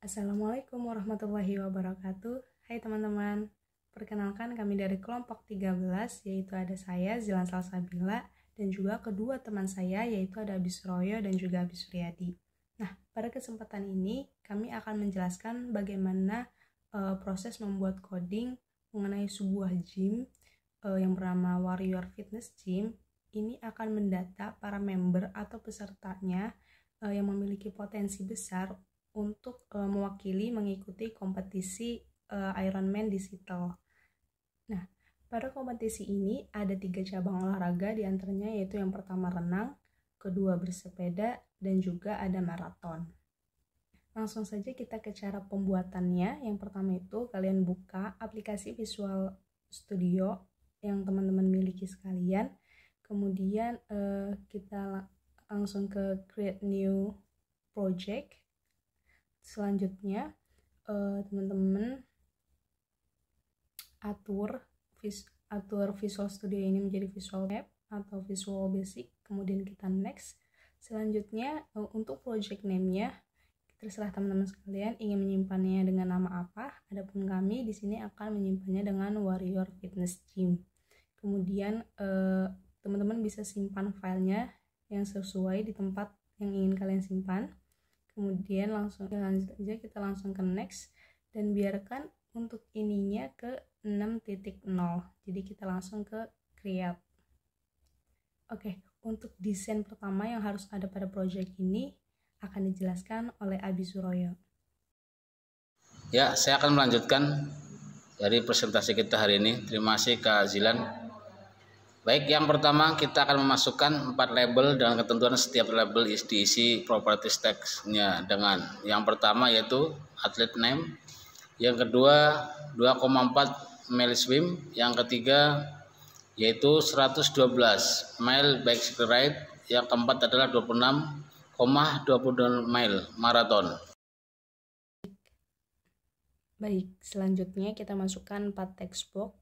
Assalamualaikum warahmatullahi wabarakatuh. Hai teman-teman, perkenalkan kami dari kelompok 13, yaitu ada saya, Zilan Salsabila, dan juga kedua teman saya, yaitu ada Abi Suroyo dan juga Abi Suryadi. Nah, pada kesempatan ini, kami akan menjelaskan bagaimana proses membuat coding mengenai sebuah gym yang bernama Warrior Fitness Gym. Ini akan mendata para member atau pesertanya yang memiliki potensi besar untuk mewakili mengikuti kompetisi Ironman di Seattle. Nah, pada kompetisi ini ada 3 cabang olahraga, diantaranya yaitu yang pertama renang, kedua bersepeda, dan juga ada maraton. Langsung saja kita ke cara pembuatannya. Yang pertama itu kalian buka aplikasi Visual Studio yang teman-teman miliki sekalian. Kemudian kita langsung ke Create New Project. Selanjutnya teman-teman atur Visual Studio ini menjadi Visual App atau Visual Basic, kemudian kita next. Selanjutnya untuk project name-nya terserah teman-teman sekalian ingin menyimpannya dengan nama apa. Adapun kami di sini akan menyimpannya dengan Warrior Fitness Gym. Kemudian teman-teman bisa simpan filenya yang sesuai di tempat yang ingin kalian simpan. Kemudian lanjut aja, kita langsung ke next dan biarkan untuk ininya ke 6.0. Jadi kita langsung ke create. Oke, untuk desain pertama yang harus ada pada project ini akan dijelaskan oleh Abi Suroyo. Ya, saya akan melanjutkan dari presentasi kita hari ini. Terima kasih Kak Zilan. Baik, yang pertama kita akan memasukkan 4 label dan ketentuan setiap label diisi properties text-nya dengan yang pertama yaitu athlete name, yang kedua 2,4 mile swim, yang ketiga yaitu 112 mile bicycle ride, yang keempat adalah 26,22 mile marathon. Baik, selanjutnya kita masukkan 4 text box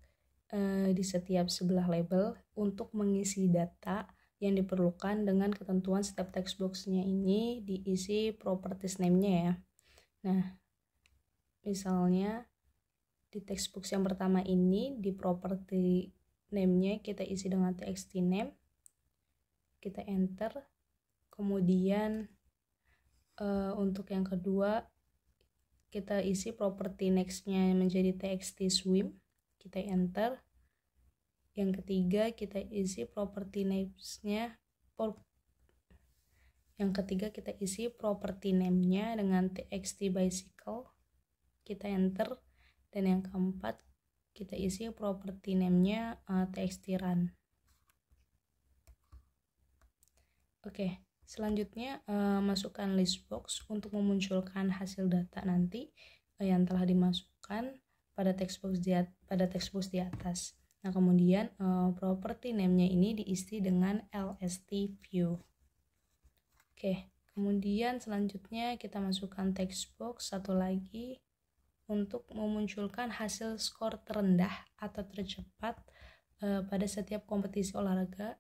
di setiap sebelah label untuk mengisi data yang diperlukan dengan ketentuan setiap text box-nya ini diisi properties name-nya ya. Nah, misalnya di text box yang pertama ini di property name-nya kita isi dengan txt name, kita enter. Kemudian untuk yang kedua kita isi property next-nya menjadi txt swim, kita enter. Yang ketiga kita isi property names-nya dengan txt bicycle, kita enter. Dan yang keempat kita isi property name-nya txt run. Oke, selanjutnya masukkan list box untuk memunculkan hasil data nanti yang telah dimasukkan pada text box di atas. Nah, kemudian property name-nya ini diisi dengan lst view. Oke, kemudian selanjutnya kita masukkan text box satu lagi untuk memunculkan hasil skor terendah atau tercepat pada setiap kompetisi olahraga,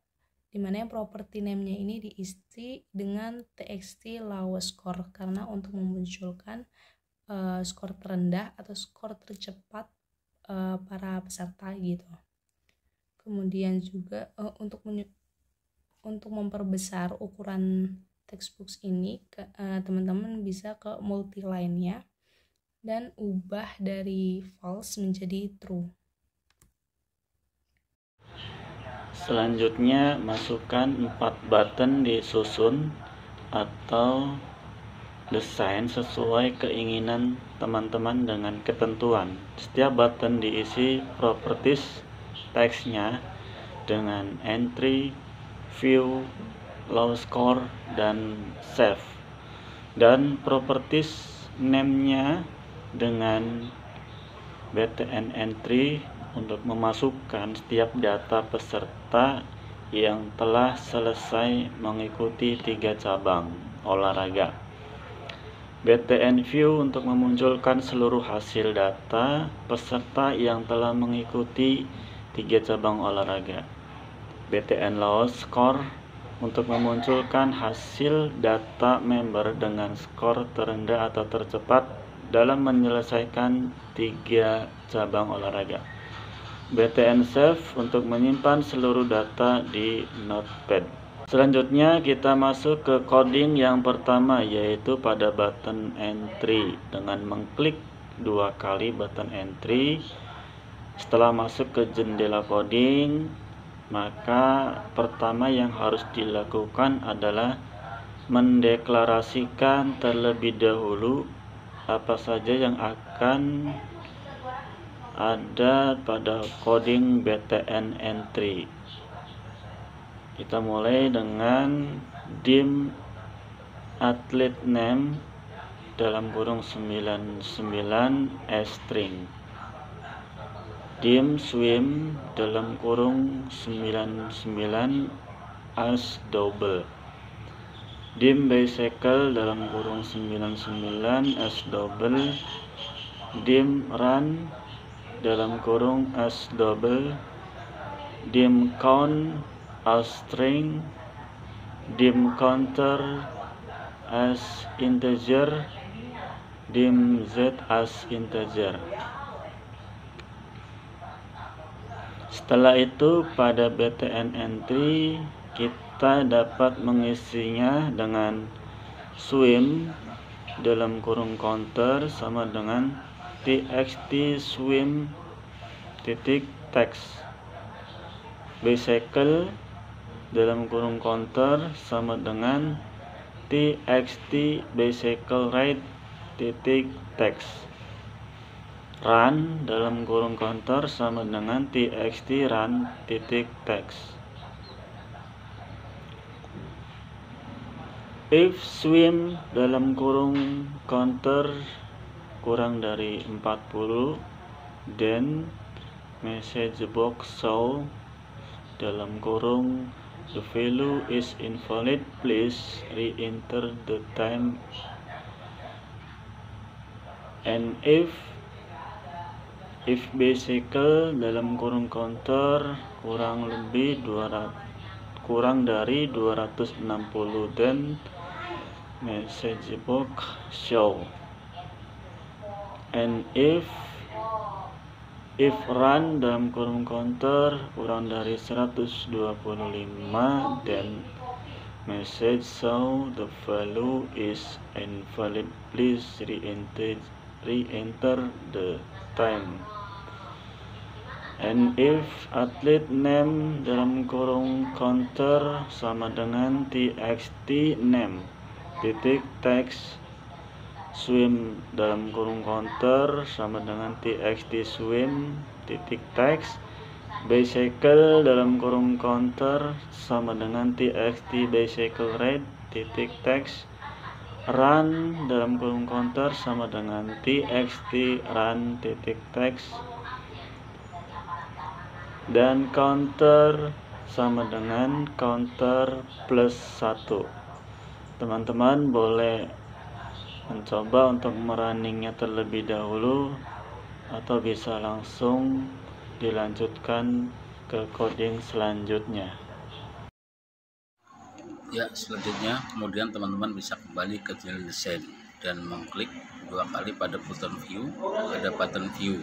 di mana property name-nya ini diisi dengan txt lowest score karena untuk memunculkan skor terendah atau skor tercepat para peserta gitu. Kemudian juga untuk memperbesar ukuran textbox ini teman-teman bisa ke multiline-nya dan ubah dari false menjadi true. Selanjutnya masukkan 4 button disusun atau desain sesuai keinginan teman-teman dengan ketentuan. Setiap button diisi properties text-nya dengan entry, view, low score, dan save. Dan properties name-nya dengan btn entry untuk memasukkan setiap data peserta yang telah selesai mengikuti 3 cabang olahraga. btn view untuk memunculkan seluruh hasil data peserta yang telah mengikuti 3 cabang olahraga. btn lowest score untuk memunculkan hasil data member dengan skor terendah atau tercepat dalam menyelesaikan 3 cabang olahraga. BTN Save untuk menyimpan seluruh data di Notepad. Selanjutnya kita masuk ke coding yang pertama, yaitu pada button entry dengan mengklik 2 kali button entry. Setelah masuk ke jendela coding, maka pertama yang harus dilakukan adalah mendeklarasikan terlebih dahulu apa saja yang akan ada pada coding BTN entry. Kita mulai dengan dim athlete name dalam kurung 99 string, dim swim dalam kurung 99 as double, dim bicycle dalam kurung 99 as double, dim run dalam kurung as double, dim count as string, dim counter as integer, dim z as integer. Setelah itu pada BTN entry kita dapat mengisinya dengan swim dalam kurung counter sama dengan txt swim titik text, bicycle dalam kurung counter sama dengan txt bicycle ride titik text, run dalam kurung counter sama dengan txt run titik text. If swim dalam kurung counter kurang dari 40, then message box show dalam kurung the value is invalid, please re-enter the time. And if bicycle dalam kurung counter kurang dari 260, then message box show. And if run dalam kurung counter kurang dari 125, then message show the value is invalid, please re-enter the time. And if athlete name dalam kurung counter sama dengan txt name titik text, swim dalam kurung counter sama dengan txt swim titik text, bicycle dalam kurung counter sama dengan txt bicycle ride titik text, run dalam kurung counter sama dengan txt run titik text, dan counter sama dengan counter plus 1. Teman-teman boleh mencoba untuk merunningnya terlebih dahulu atau bisa langsung dilanjutkan ke coding selanjutnya. Ya, selanjutnya kemudian teman-teman bisa kembali ke jendela desain dan mengklik 2 kali pada button view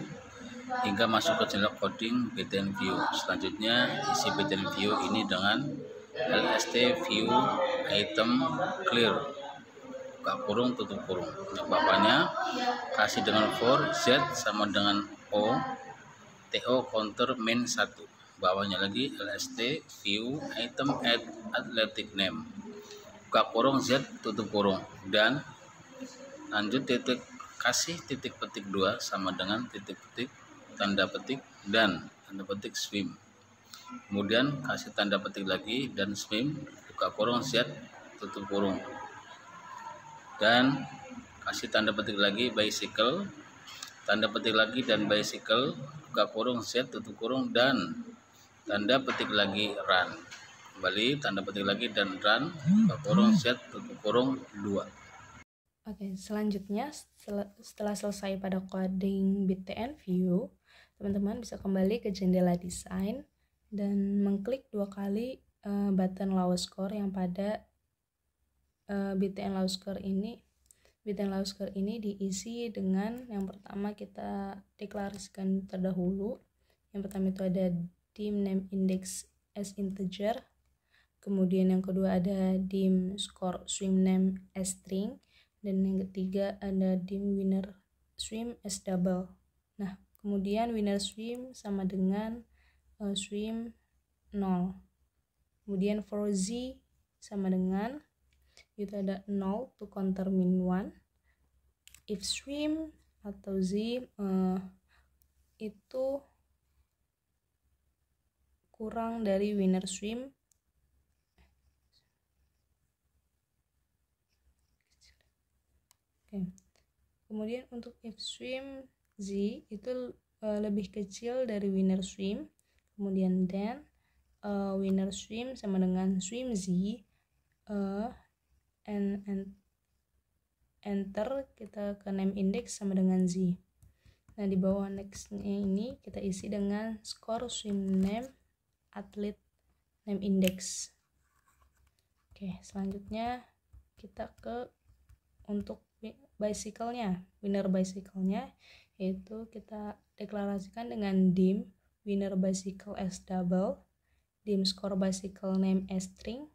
hingga masuk ke jendela coding BTN view. Selanjutnya isi BTN view ini dengan lst view item clear, buka kurung tutup kurung. Untuk bapaknya kasih dengan for z sama dengan o to counter main 1, bawahnya lagi lst view item add athletic name, buka kurung z tutup kurung, dan lanjut kasih titik petik 2 sama dengan titik petik tanda petik dan tanda petik swim, kemudian kasih tanda petik lagi dan swim, buka kurung z tutup kurung, dan kasih tanda petik lagi bicycle, tanda petik lagi dan bicycle, buka kurung z tutup kurung, dan tanda petik lagi run, kembali tanda petik lagi dan run, buka kurung z tutup kurung 2. Oke, selanjutnya setelah selesai pada coding BTN view, teman-teman bisa kembali ke jendela desain dan mengklik 2 kali button low score yang pada BTN low score ini Wittenlaw-score ini diisi dengan yang pertama kita deklarasikan terdahulu. Yang pertama itu ada dim name index as integer. Kemudian yang kedua ada dim score swim name as string. Dan yang ketiga ada dim winner swim as double. Nah, kemudian winner swim sama dengan swim 0. Kemudian for z sama dengan itu ada 0 to counter min 1. If swim atau z itu kurang dari winner swim Kemudian untuk if swim z itu lebih kecil dari winner swim. Kemudian then winner swim sama dengan swim z, and enter kita ke name index sama dengan z. Nah, di bawah nextnya ini kita isi dengan score swim name athlete name index. Oke, selanjutnya kita ke untuk bicycle-nya, winner bicycle-nya, yaitu kita deklarasikan dengan dim winner bicycle as double, dim score bicycle name as string,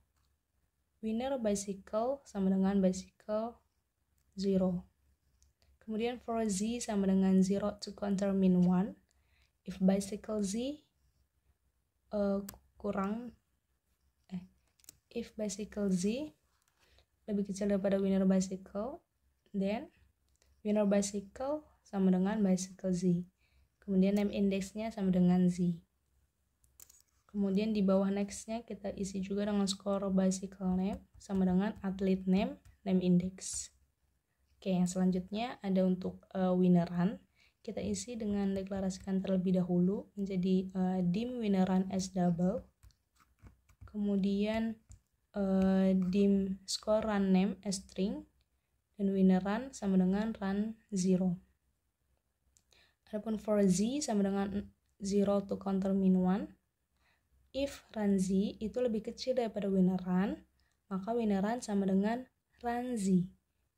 winner bicycle sama dengan bicycle 0. Kemudian for z sama dengan 0 to counter min 1. If bicycle z if bicycle z lebih kecil daripada winner bicycle, then winner bicycle sama dengan bicycle z. Kemudian name indexnya sama dengan z. Kemudian di bawah nextnya kita isi juga dengan score bicycle name sama dengan athlete name index. Oke, yang selanjutnya ada untuk winneran. Kita isi dengan deklarasikan terlebih dahulu menjadi dim winneran as double. Kemudian dim score run name as string, dan winneran sama dengan run 0. Adapun for z sama dengan 0 to counter min 1. If run z itu lebih kecil daripada winneran, maka winneran sama dengan run z.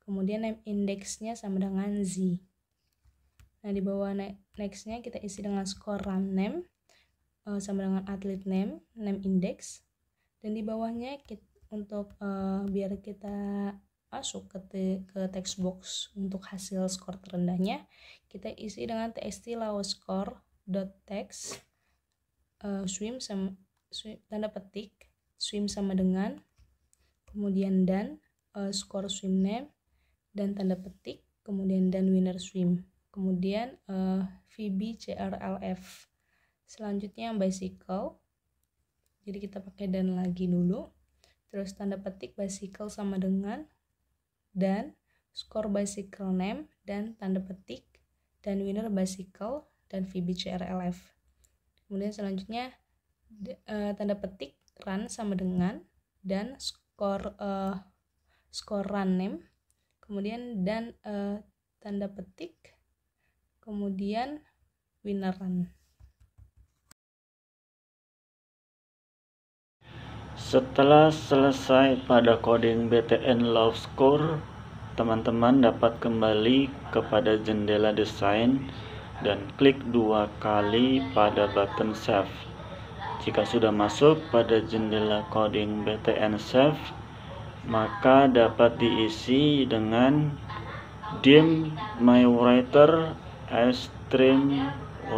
Kemudian name indexnya sama dengan z. Nah, di bawah nextnya kita isi dengan score run name sama dengan athlete name index. Dan di bawahnya untuk biar kita masuk ke text box untuk hasil skor terendahnya, kita isi dengan txt lowscore.text swim tanda petik swim sama dengan, kemudian dan skor swim name dan tanda petik, kemudian dan winner swim, kemudian VBCRLF. Selanjutnya bicycle, jadi kita pakai dan lagi dulu, terus tanda petik bicycle sama dengan dan skor bicycle name dan tanda petik dan winner bicycle dan VBCRLF. Kemudian selanjutnya tanda petik run sama dengan dan skor run name, kemudian dan tanda petik, kemudian winner run. Setelah selesai pada coding BTN Lowscore, teman-teman dapat kembali kepada jendela desain dan klik 2 kali pada button Save. Jika sudah masuk pada jendela coding BTN Save, maka dapat diisi dengan dim my writer as stream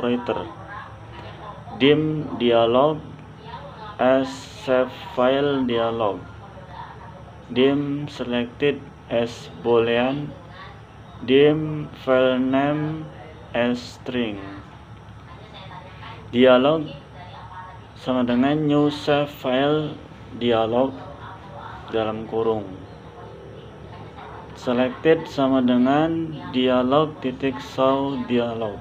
writer, dim dialog as save file dialog, dim selected as boolean, dim file name as string. Dialog sama dengan new save file dialog dalam kurung. Selected sama dengan dialog.show dialog.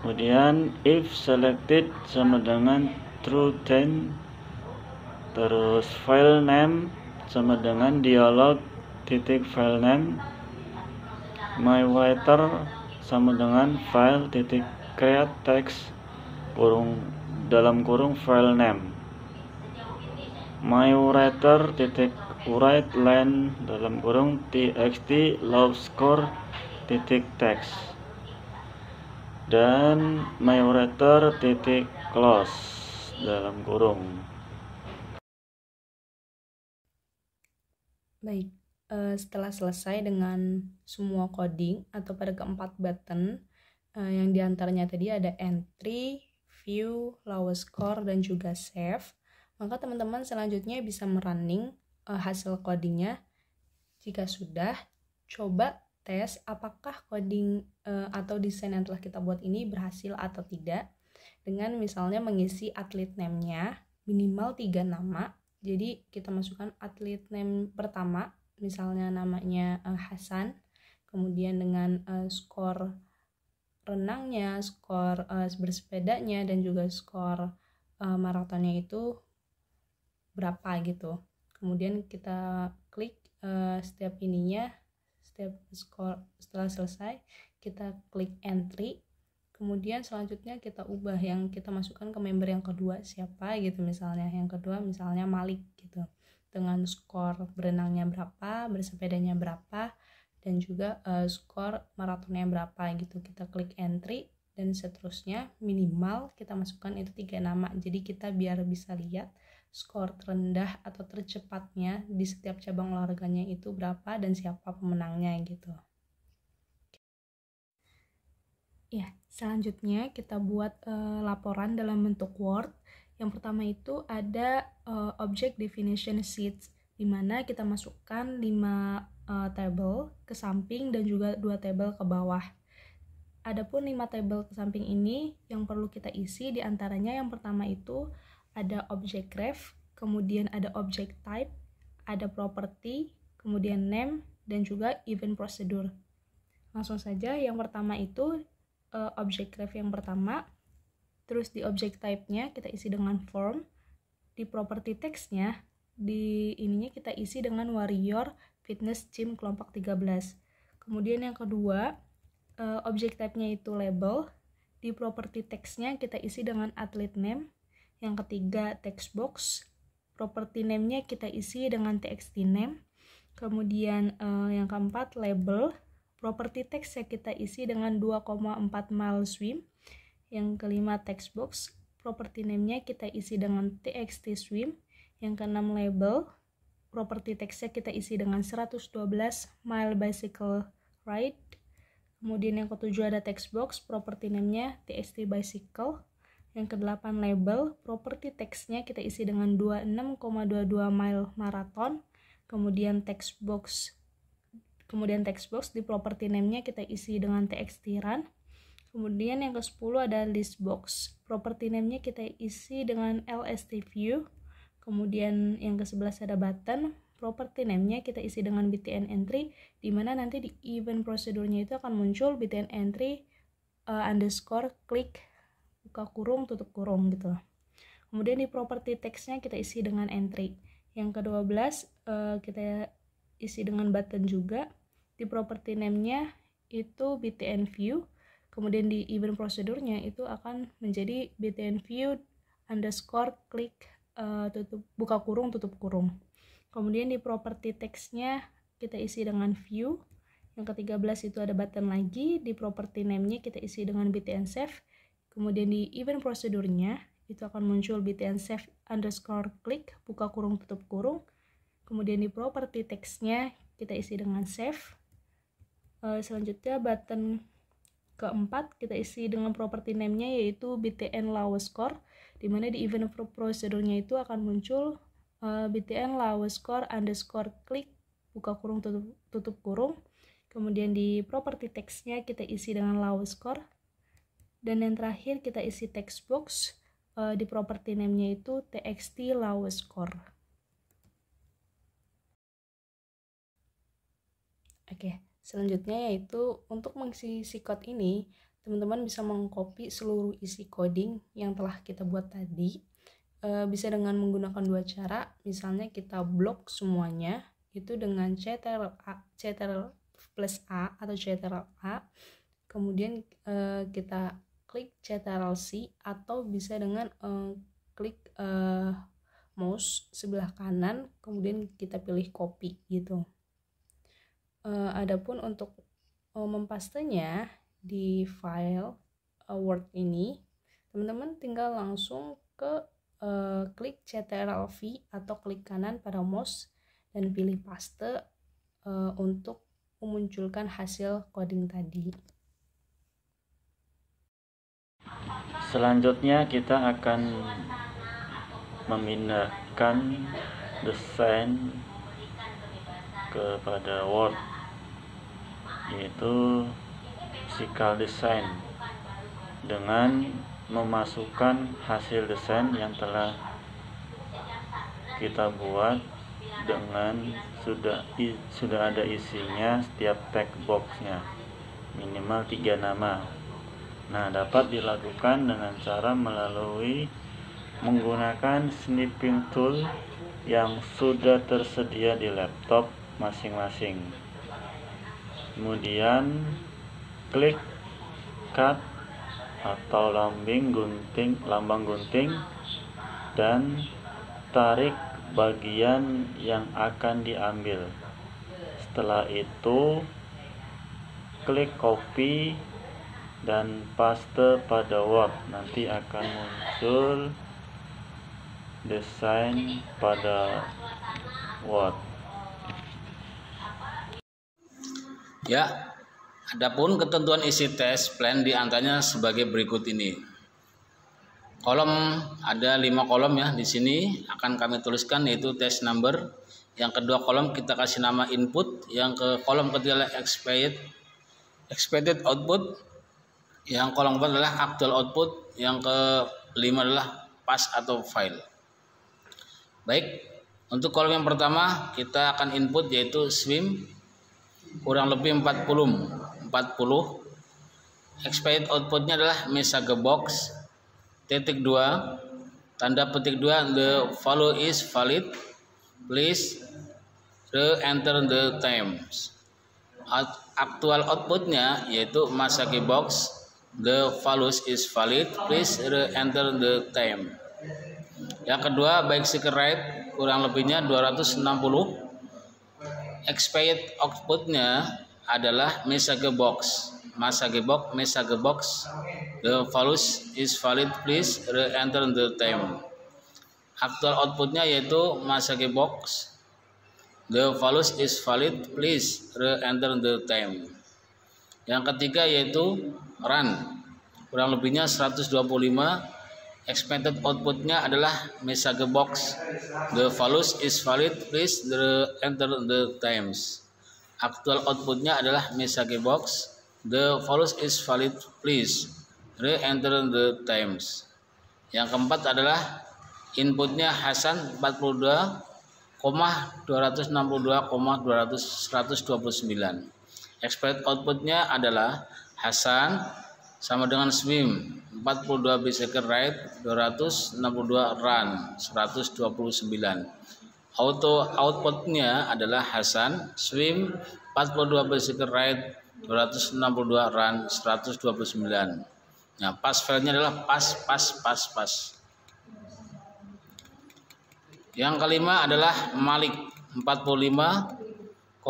Kemudian if selected sama dengan true 10, terus file name sama dengan dialog.file name, my writer sama dengan file.create text dalam kurung file name, my writer write line dalam kurung txt low score titik text dan my operator titik close dalam kurung. Baik, setelah selesai dengan semua coding atau pada keempat button yang diantaranya tadi ada entry, view, lowest score, dan juga save, maka teman-teman selanjutnya bisa merunning hasil codingnya. Jika sudah, coba tes apakah coding atau desain yang telah kita buat ini berhasil atau tidak, dengan misalnya mengisi atlet name-nya minimal 3 nama. Jadi kita masukkan atlet name pertama, misalnya namanya Hasan, kemudian dengan skor renangnya, skor bersepedanya, dan juga skor maratonnya itu berapa gitu. Kemudian kita klik setiap ininya, setiap skor. Setelah selesai kita klik entry. Kemudian selanjutnya kita ubah, yang kita masukkan ke member yang kedua siapa gitu, misalnya yang kedua misalnya Malik gitu, dengan skor berenangnya berapa, bersepedanya berapa, dan juga skor maratonnya berapa gitu. Kita klik entry dan seterusnya, minimal kita masukkan itu 3 nama. Jadi kita biar bisa lihat skor terendah atau tercepatnya di setiap cabang olahraganya itu berapa dan siapa pemenangnya gitu. Ya, selanjutnya kita buat laporan dalam bentuk Word. Yang pertama itu ada object definition sheets, di mana kita masukkan 5 tabel ke samping dan juga 2 tabel ke bawah. Adapun 5 tabel ke samping ini yang perlu kita isi, diantaranya yang pertama itu ada object ref, kemudian ada object type, ada property, kemudian name, dan juga event procedure. Langsung saja, yang pertama itu object ref yang pertama, terus di object type-nya kita isi dengan form, di property text-nya di ininya kita isi dengan warrior fitness gym kelompok 13. Kemudian yang kedua, object type-nya itu label, di property text-nya kita isi dengan athlete name. Yang ketiga, text box, property name-nya kita isi dengan txt name. Kemudian yang keempat, label, property text yang kita isi dengan 2,4 mile swim. Yang kelima, text box, property name-nya kita isi dengan txt swim. Yang keenam, label, property text-nya kita isi dengan 112 mile bicycle ride. Kemudian yang ketujuh ada text box, property name-nya txt bicycle. Yang kedelapan, label, property text-nya kita isi dengan 26,22 mile marathon. Kemudian text box di property name-nya kita isi dengan txt run. Kemudian yang ke-10 ada list box, property name-nya kita isi dengan lst view. Kemudian yang ke-11 ada button, property name-nya kita isi dengan btn entry, di mana nanti di event prosedurnya itu akan muncul btn entry underscore klik buka kurung tutup kurung gitu. Kemudian di property text-nya kita isi dengan entry. Yang ke-12 kita isi dengan button juga. Di property name-nya itu btn view. Kemudian di event prosedurnya itu akan menjadi btn view underscore klik buka kurung tutup kurung. Kemudian di property text-nya kita isi dengan view. Yang ke-13 itu ada button lagi. Di property name-nya kita isi dengan btn save. Kemudian di event prosedurnya itu akan muncul btn save underscore klik buka kurung tutup kurung. Kemudian di property text-nya kita isi dengan save. Selanjutnya button keempat kita isi dengan property name-nya yaitu btn lowest score, dimana di event prosedurnya itu akan muncul btn lowest score underscore klik buka kurung tutup kurung. Kemudian di property text-nya kita isi dengan lowest score. Dan yang terakhir kita isi text box, di property name-nya itu txt lowest score. Oke, selanjutnya yaitu untuk mengisi si code ini, teman-teman bisa mengcopy seluruh isi coding yang telah kita buat tadi. Bisa dengan menggunakan 2 cara, misalnya kita blok semuanya itu dengan Ctrl plus A atau Ctrl A, kemudian kita klik Ctrl C, atau bisa dengan klik mouse sebelah kanan, kemudian kita pilih copy gitu. Adapun untuk mempastenya di file Word ini, teman-teman tinggal langsung ke klik Ctrl+V atau klik kanan pada mouse dan pilih paste untuk memunculkan hasil coding tadi. Selanjutnya kita akan memindahkan desain kepada Word, yaitu physical design, dengan memasukkan hasil desain yang telah kita buat dengan sudah ada isinya setiap text boxnya, minimal 3 nama. Nah, dapat dilakukan dengan cara melalui menggunakan snipping tool yang sudah tersedia di laptop masing-masing. Kemudian klik cut atau lambang gunting dan tarik bagian yang akan diambil. Setelah itu klik copy dan paste pada Word. Nanti akan muncul desain pada Word. Ya, adapun ketentuan isi test plan diantaranya sebagai berikut ini. Kolom ada 5 kolom ya. Di sini akan kami tuliskan yaitu test number. Yang kedua kolom kita kasih nama input. Yang ke kolom ketiga adalah expected output. Yang kolom keempat adalah actual output. Yang kelima adalah pass atau file. Baik, untuk kolom yang pertama kita akan input yaitu swim kurang lebih 40. Expected outputnya adalah message box. Titik 2, tanda petik 2, the value is valid, please re-enter the times. Actual outputnya yaitu message box, the value is valid, please re-enter the time. Yang kedua, bicycle ride kurang lebihnya 260. Expected outputnya adalah message box, the value is valid, please re-enter the time. Actual outputnya yaitu message box, the value is valid, please re-enter the time. Yang ketiga yaitu run, kurang lebihnya 125. Expected outputnya adalah message box, the value is valid, please re-enter the times. Actual outputnya adalah message box, the value is valid, please re-enter the times. Yang keempat adalah inputnya Hasan 42,262,129. Expected outputnya adalah Hasan sama dengan swim 42 bicycle ride 262 run 129. Auto outputnya adalah Hasan swim 42 bicycle ride 262 run 129. Nah, pass filenya adalah pass. Yang kelima adalah Malik 45,267,126.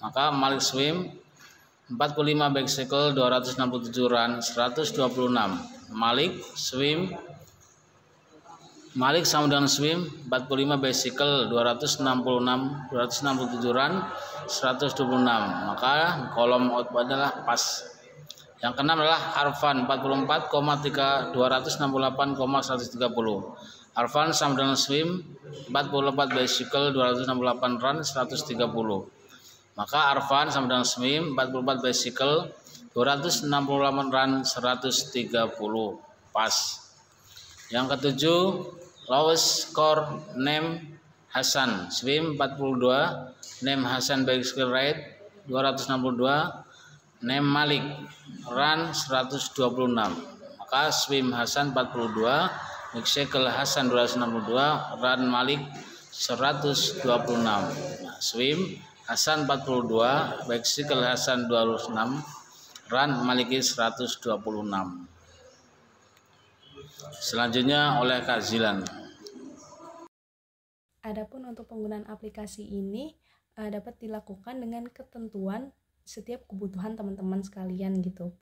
Maka Malik swim 45 bicycle 267 run 126. Malik sama dengan swim 45 bicycle 267 run 126. Maka kolom output adalah pas. Yang keenam adalah Arfan 44,268,130. Arfan sama dengan swim 44 bicycle 268 run 130. Maka Arfan sama dengan swim 44 bicycle 268 run 130. Pas. Yang ketujuh, lowest score name Hasan swim 42, name Hasan bicycle ride 262, name Malik run 126. Maka swim Hasan 42, bicycle Hasan 262, run Malik 126. Nah, swim Hasan 42, bicycle Hasan 26, run Maliki 126. Selanjutnya oleh Kak Zilan. Adapun untuk penggunaan aplikasi ini dapat dilakukan dengan ketentuan setiap kebutuhan teman-teman sekalian gitu,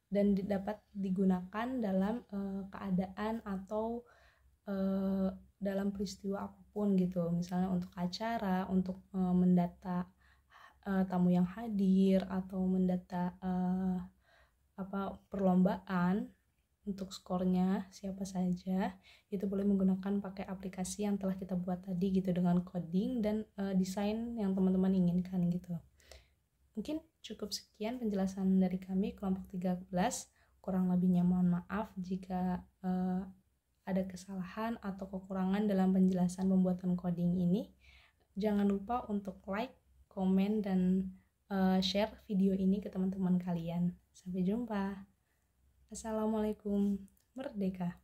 dan dapat digunakan dalam keadaan atau dalam peristiwa apapun gitu, misalnya untuk acara, untuk mendata tamu yang hadir, atau mendata perlombaan untuk skornya siapa saja, itu boleh menggunakan pakai aplikasi yang telah kita buat tadi gitu, dengan coding dan desain yang teman-teman inginkan gitu. Mungkin cukup sekian penjelasan dari kami kelompok 13. Kurang lebihnya mohon maaf jika ada kesalahan atau kekurangan dalam penjelasan pembuatan coding ini. Jangan lupa untuk like, komen, dan share video ini ke teman-teman kalian. Sampai jumpa. Assalamualaikum. Merdeka.